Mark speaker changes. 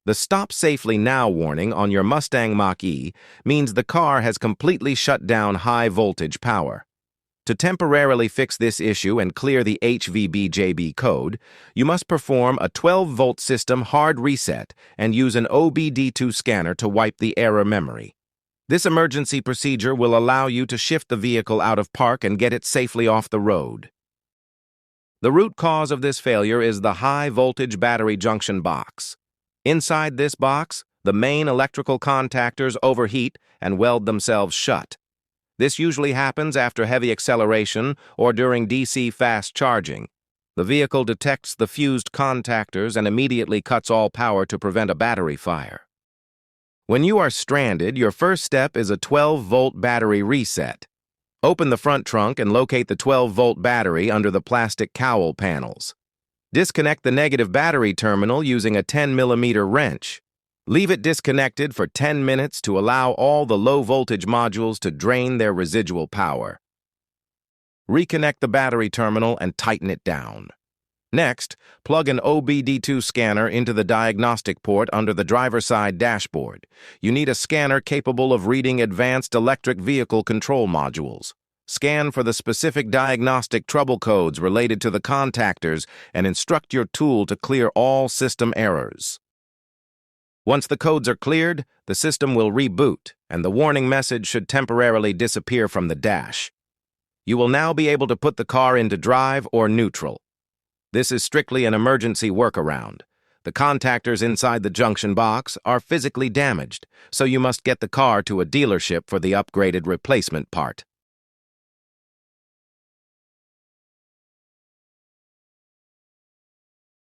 Speaker 1: The Stop Safely Now warning on your Mustang Mach-E means the car has completely shut down high-voltage power. To temporarily fix this issue and clear the HVBJB code, you must perform a 12-volt system hard reset and use an OBD2 scanner to wipe the error memory. This emergency procedure will allow you to shift the vehicle out of park and get it safely off the road. The root cause of this failure is the high-voltage battery junction box. Inside this box, the main electrical contactors overheat and weld themselves shut. This usually happens after heavy acceleration or during DC fast charging. The vehicle detects the fused contactors and immediately cuts all power to prevent a battery fire. When you are stranded, your first step is a 12-volt battery reset. Open the front trunk and locate the 12-volt battery under the plastic cowl panels. Disconnect the negative battery terminal using a 10mm wrench. Leave it disconnected for 10 minutes to allow all the low-voltage modules to drain their residual power. Reconnect the battery terminal and tighten it down. Next, plug an OBD2 scanner into the diagnostic port under the driver's side dashboard. You need a scanner capable of reading advanced electric vehicle control modules. Scan for the specific diagnostic trouble codes related to the contactors and instruct your tool to clear all system errors. Once the codes are cleared, the system will reboot, and the warning message should temporarily disappear from the dash. You will now be able to put the car into drive or neutral. This is strictly an emergency workaround. The contactors inside the junction box are physically damaged, so you must get the car to a dealership for the upgraded replacement part.